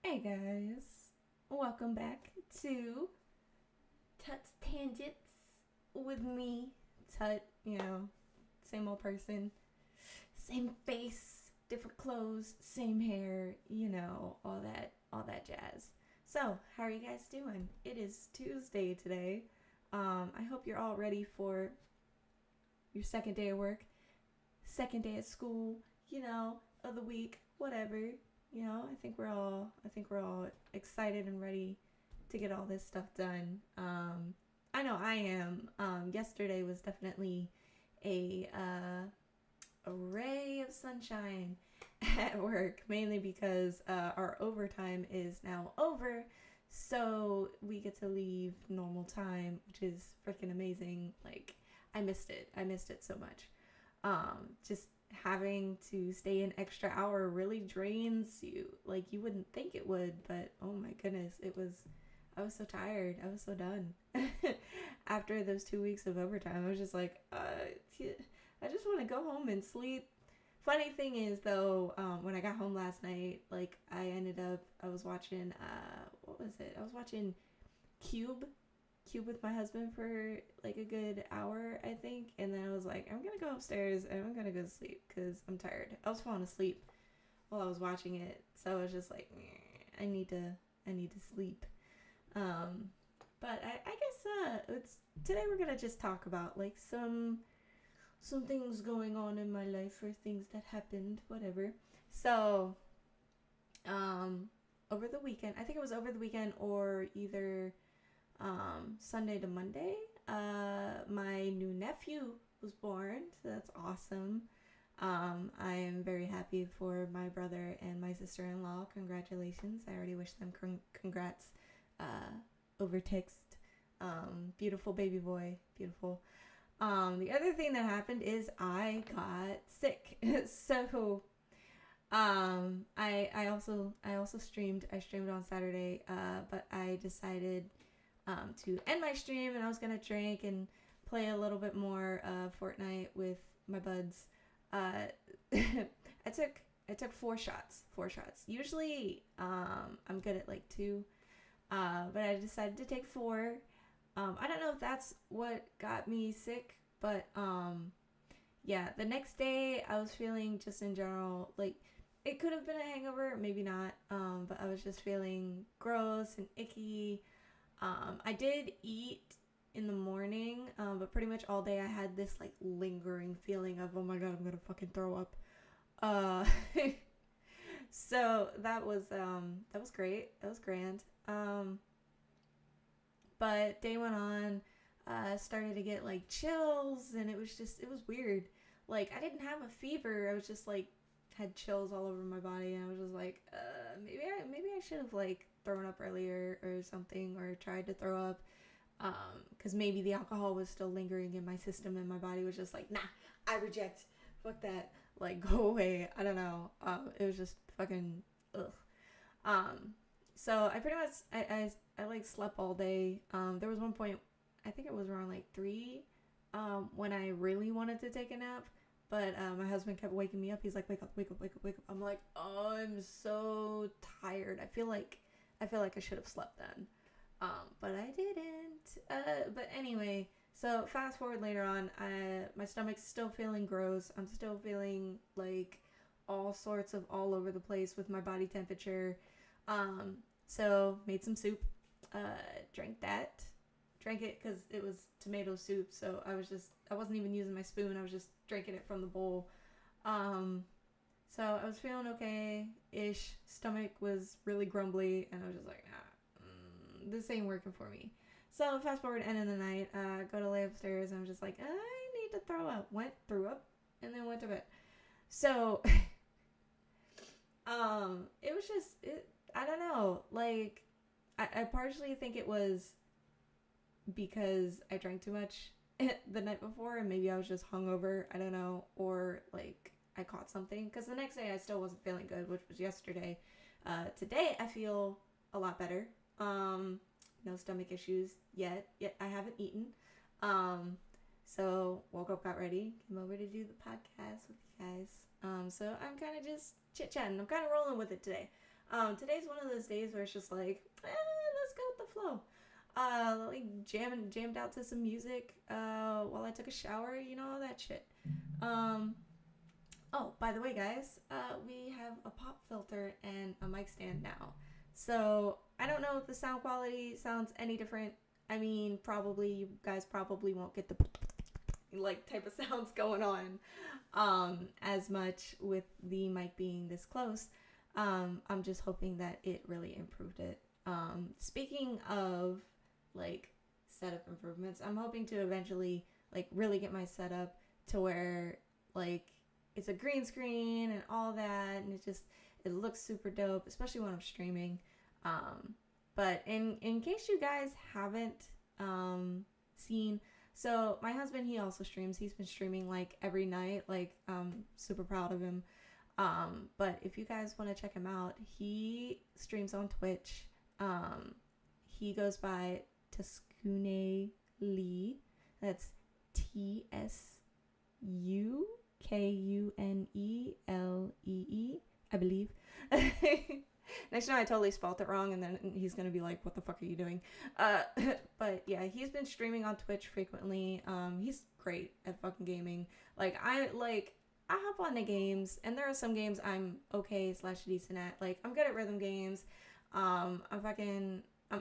Hey guys, welcome back to Tuts Tangents with me, Tut. Same old person, same face, different clothes, same hair. All that jazz. So, how are you guys doing? It is Tuesday today. I hope you're all ready for your second day of work, second day of school. Of the week, whatever. I think we're all excited and ready to get all this stuff done. I know I am. Yesterday was definitely a ray of sunshine at work, mainly because our overtime is now over, so we get to leave normal time, which is freaking amazing. Like, I missed it. I missed it so much. Just having to stay an extra hour really drains you. Like, you wouldn't think it would, but oh my goodness, I was so tired. I was so done. After those 2 weeks of overtime, I was just like, I just want to go home and sleep. Funny thing is, though, when I got home last night, like, I was watching, what was it? I was watching Cube with my husband for like a good hour, I think, and then I was like, I'm gonna go upstairs and I'm gonna go to sleep because I'm tired. I was falling asleep while I was watching it, so I was just like, I need to sleep. But I guess it's today we're gonna just talk about like some things going on in my life or things that happened, whatever. So, over the weekend, I think it was over the weekend or either Sunday to Monday, my new nephew was born, so that's awesome. I am very happy for my brother and my sister-in-law. Congratulations. I already wish them congrats over text. Beautiful baby boy. Beautiful. The other thing that happened is I got sick. So I also streamed. I streamed on Saturday, but I decided to end my stream, and I was gonna drink and play a little bit more Fortnite with my buds. I took 4 shots. Usually, I'm good at like 2, but I decided to take 4. I don't know if that's what got me sick, but yeah. The next day, I was feeling just in general like it could have been a hangover, maybe not. But I was just feeling gross and icky. I did eat in the morning, but pretty much all day I had this like lingering feeling of, oh my god, I'm gonna fucking throw up. Uh, so that was great. That was grand. But day went on, started to get like chills, and it was weird. Like, I didn't have a fever. I was just like had chills all over my body, and I was just like, maybe I should have like thrown up earlier or something, or tried to throw up, because maybe the alcohol was still lingering in my system, and my body was just like, nah, I reject, fuck that, like, go away. I don't know. It was just fucking ugh. So I pretty much I like slept all day. There was one point, I think it was around like 3, when I really wanted to take a nap. But my husband kept waking me up. He's like, wake up, wake up, wake up, wake up. I'm like, oh, I'm so tired. I feel like I should have slept then. But I didn't. But anyway, so fast forward later on, my stomach's still feeling gross. I'm still feeling like all sorts of all over the place with my body temperature. So made some soup, drank that. Drank it because it was tomato soup, so I wasn't even using my spoon. I was just drinking it from the bowl. So I was feeling okay-ish. Stomach was really grumbly, and I was just like, nah, this ain't working for me. So fast forward, end of the night, go to lay upstairs, and I was just like, I need to throw up. Threw up, and then went to bed. So, it was just, I don't know, like, I partially think it was because I drank too much the night before, and maybe I was just hungover, I don't know, or like I caught something, because the next day I still wasn't feeling good, which was yesterday. Today I feel a lot better. No stomach issues yet I haven't eaten. So woke up, got ready, came over to do the podcast with you guys. So I'm kind of just chit-chatting. I'm kind of rolling with it today. Today's one of those days where it's just like, let's go with the flow. Like jammed out to some music while I took a shower, all that shit. Oh, by the way, guys, we have a pop filter and a mic stand now. So I don't know if the sound quality sounds any different. I mean, probably you guys probably won't get the like type of sounds going on as much with the mic being this close. I'm just hoping that it really improved it. Speaking of like setup improvements, I'm hoping to eventually like really get my setup to where like it's a green screen and all that, and it looks super dope, especially when I'm streaming. But in case you guys haven't seen, so my husband, he also streams. He's been streaming like every night. Like, I'm super proud of him. But if you guys want to check him out, he streams on Twitch. He goes by Tuskune Lee. That's TSUKUNELEE, I believe. Next time I totally spelled it wrong, and then he's gonna be like, what the fuck are you doing? But yeah, he's been streaming on Twitch frequently. He's great at fucking gaming. I hop on the games, and there are some games I'm okay/decent at. Like, I'm good at rhythm games. I'm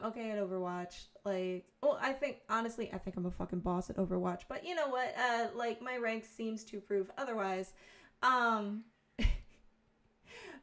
okay at Overwatch. I think I'm a fucking boss at Overwatch. But you know what? My rank seems to prove otherwise.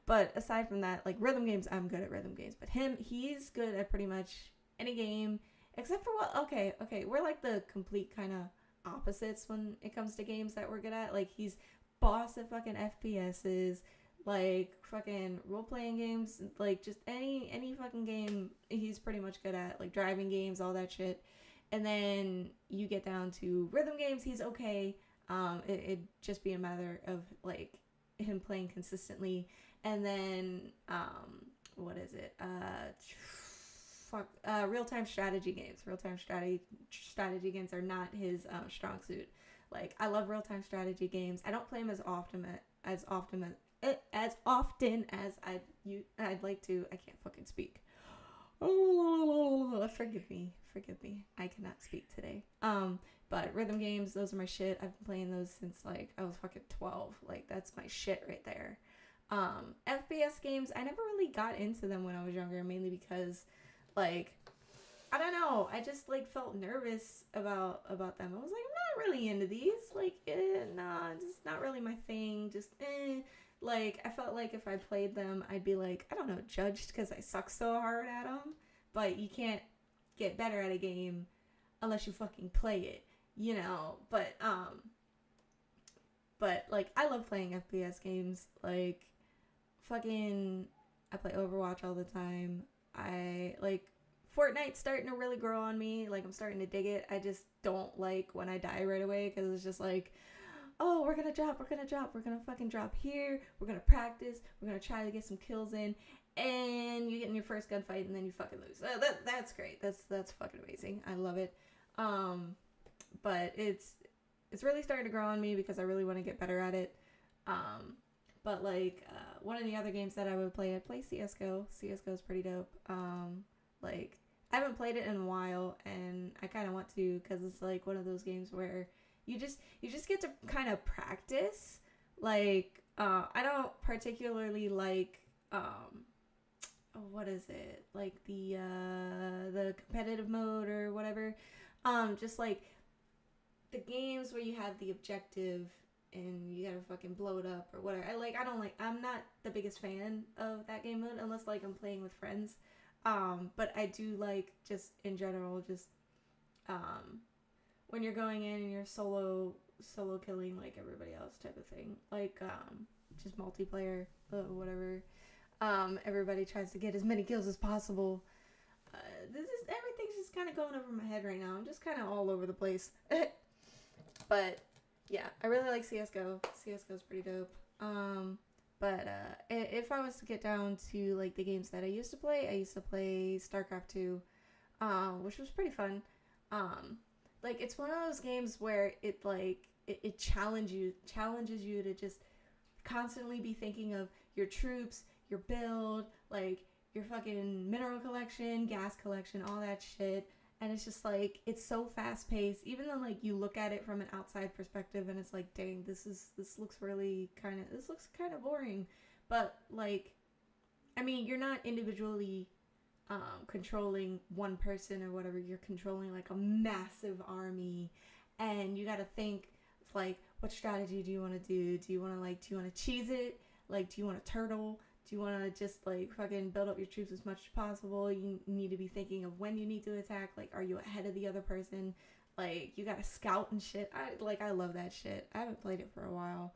But aside from that, like, rhythm games, I'm good at rhythm games. But he's good at pretty much any game, except for okay, we're like the complete kind of opposites when it comes to games that we're good at. Like, he's boss at fucking FPSs, like, fucking role-playing games, like, just any fucking game he's pretty much good at, like, driving games, all that shit. And then you get down to rhythm games, he's okay. It'd just be a matter of, like, him playing consistently. And then, what is it? Real-time strategy games. Real-time strategy games are not his strong suit. Like, I love real-time strategy games. I don't play them as often as I'd like to. I can't fucking speak. Forgive me. I cannot speak today. But rhythm games, those are my shit. I've been playing those since like I was fucking 12. Like, that's my shit right there. FPS games, I never really got into them when I was younger, mainly because, like, I don't know, I just like felt nervous about them. I was like, I'm not really into these. Like, nah, just not really my thing. Just like, I felt like if I played them, I'd be like, I don't know, judged because I suck so hard at them. But you can't get better at a game unless you fucking play it, But like, I love playing FPS games. Like, fucking, I play Overwatch all the time. I like Fortnite's starting to really grow on me. Like, I'm starting to dig it. I just don't like when I die right away, because it's just like, oh, we're gonna fucking drop here, we're gonna practice, we're gonna try to get some kills in, and you get in your first gunfight and then you fucking lose. That's great. That's fucking amazing. I love it. But it's really starting to grow on me because I really want to get better at it. But like, one of the other games that I would play, I'd play CSGO. CSGO is pretty dope. Like, I haven't played it in a while, and I kind of want to, because it's like one of those games where you just get to kind of practice. Like, I don't particularly like, what is it? Like the competitive mode or whatever. Just like the games where you have the objective and you gotta fucking blow it up or whatever. I'm not the biggest fan of that game mode unless like I'm playing with friends. But I do like, just in general, just when you're going in and you're solo killing like everybody else type of thing. Like, just multiplayer, whatever. Everybody tries to get as many kills as possible. Everything's just kind of going over my head right now. I'm just kind of all over the place. But yeah, I really like CSGO. CSGO's pretty dope. But if I was to get down to like the games that I used to play StarCraft 2, which was pretty fun. Like, it's one of those games where it challenges you to just constantly be thinking of your troops, your build, like your fucking mineral collection, gas collection, all that shit. And it's just like, it's so fast paced, even though like you look at it from an outside perspective and it's like, dang, this looks really this looks kind of boring. But like, I mean, you're not individually controlling one person or whatever. You're controlling like a massive army, and you got to think like, what strategy do you want to do? Do you want to cheese it? Like, do you want to turtle? Do you want to just like fucking build up your troops as much as possible? You need to be thinking of when you need to attack. Like, are you ahead of the other person? Like, you got to scout and shit. I love that shit. I haven't played it for a while.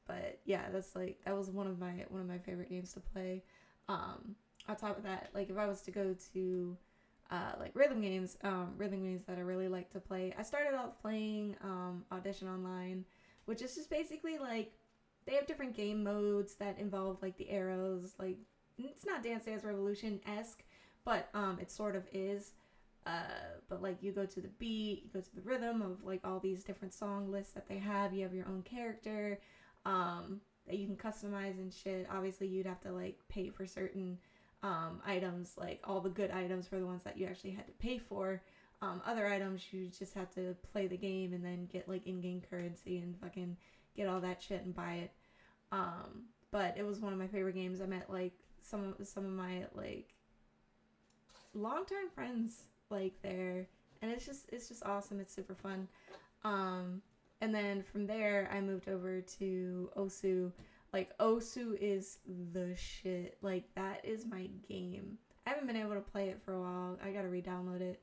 But yeah, that was one of my favorite games to play. On top of that, like if I was to go to like rhythm games that I really like to play, I started off playing Audition Online, which is just basically like, they have different game modes that involve like the arrows. Like, it's not Dance Dance Revolution-esque, but it sort of is. But like, you go to the beat, you go to the rhythm of like all these different song lists that they have. You have your own character that you can customize and shit. Obviously, you'd have to like pay for certain items. Like, all the good items were the ones that you actually had to pay for. Other items, you just have to play the game and then get like in-game currency and fucking get all that shit and buy it. But it was one of my favorite games. I met like some of my like longtime friends like there, and it's just awesome. It's super fun. And then from there I moved over to Osu. Like, Osu is the shit. Like, that is my game. I haven't been able to play it for a while. I gotta re-download it.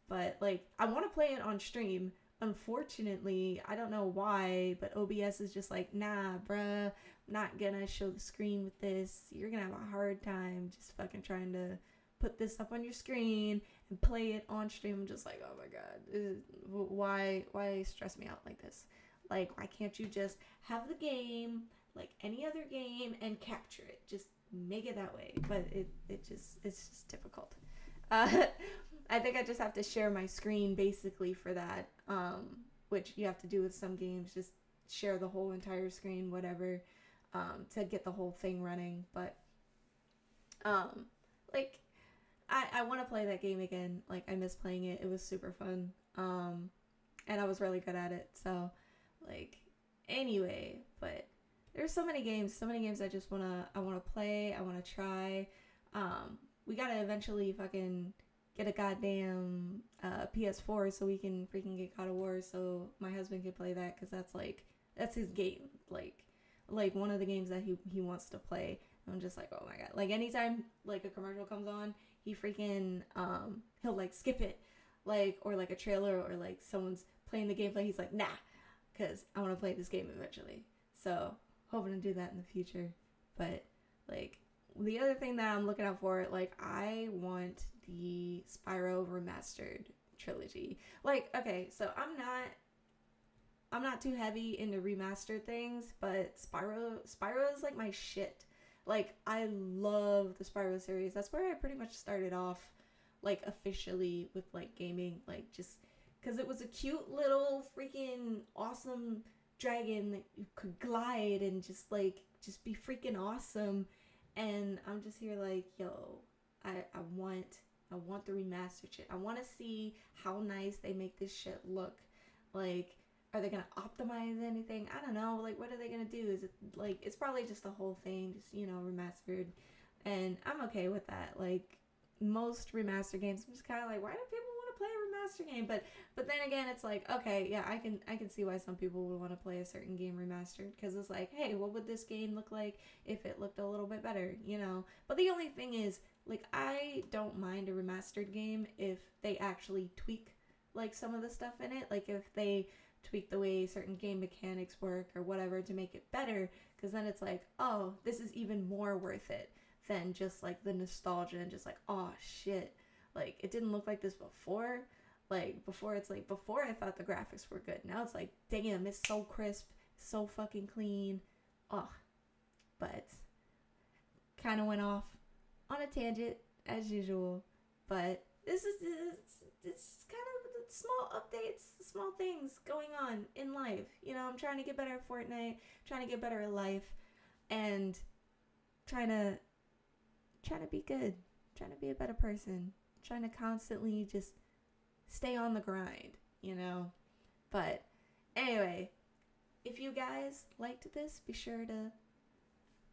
But like, I want to play it on stream. Unfortunately, I don't know why, but OBS is just like, nah, bruh, I'm not gonna show the screen with this. You're gonna have a hard time just fucking trying to put this up on your screen and play it on stream. I'm just like, oh my god, why stress me out like this? Like, why can't you just have the game like any other game and capture it? Just make it that way. But it's just difficult. I think I just have to share my screen basically for that, which you have to do with some games. Just share the whole entire screen, whatever, to get the whole thing running. But like, I want to play that game again. Like, I miss playing it. It was super fun, and I was really good at it. So like, anyway, but there's so many games I just wanna play. I wanna try. We gotta eventually fucking get a goddamn PS4 so we can freaking get God of War, so my husband can play that, because that's his game. Like one of the games that he wants to play. I'm just like, oh my god. Like, anytime like a commercial comes on, he freaking he'll like skip it, like, or like a trailer, or like someone's playing the gameplay. He's like, nah, because I want to play this game eventually. So hoping to do that in the future. But like, the other thing that I'm looking out for, like, I want the Spyro remastered trilogy. Like, okay, so I'm not too heavy into remastered things, but Spyro is like my shit. Like, I love the Spyro series. That's where I pretty much started off, like, officially with like gaming, like, just because it was a cute little freaking awesome dragon that you could glide and just be freaking awesome. And I'm just here like, yo, I want the remastered shit. I want to see how nice they make this shit look. Like, are they gonna optimize anything? I don't know. Like, what are they gonna do? Is it like, it's probably just the whole thing, just, you know, remastered, and I'm okay with that. Like, most remastered games, I'm just kind of like, why do people want to play a remaster game? But then again, it's like, okay, yeah, I can see why some people would want to play a certain game remastered, because it's like, hey, what would this game look like if it looked a little bit better, you know? But the only thing is, like, I don't mind a remastered game if they actually tweak like some of the stuff in it, like if they tweak the way certain game mechanics work or whatever to make it better, because then it's like, oh, this is even more worth it than just like the nostalgia and just like, oh shit, like, it didn't look like this before. Like, before, it's like, before I thought the graphics were good, now it's like, damn, it's so crisp, so fucking clean. Oh, but kind of went off on a tangent as usual, but this is kind of small updates, small things going on in life. You know, I'm trying to get better at Fortnite, trying to get better at life, and trying to be good, trying to be a better person, trying to constantly just stay on the grind, you know. But anyway, if you guys liked this, be sure to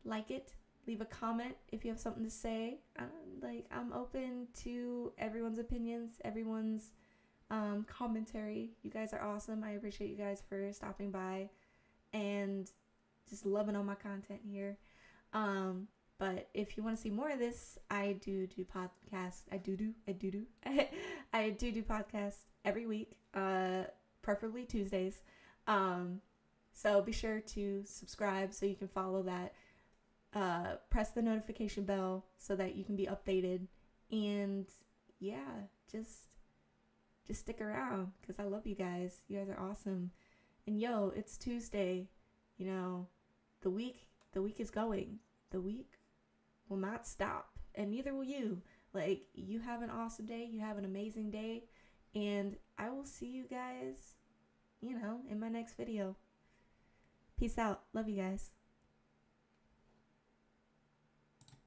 like it, leave a comment if you have something to say. I'm open to everyone's opinions, everyone's commentary. You guys are awesome. I appreciate you guys for stopping by and just loving all my content here. But if you want to see more of this, I do podcasts. I do I do podcasts every week, preferably Tuesdays. So be sure to subscribe so you can follow that. Press the notification bell so that you can be updated. And yeah, just stick around because I love you guys. You guys are awesome. And yo, it's Tuesday. You know, the week is going. The week will not stop, and neither will you. Like, you have an awesome day. You have an amazing day. And I will see you guys, in my next video. Peace out. Love you guys.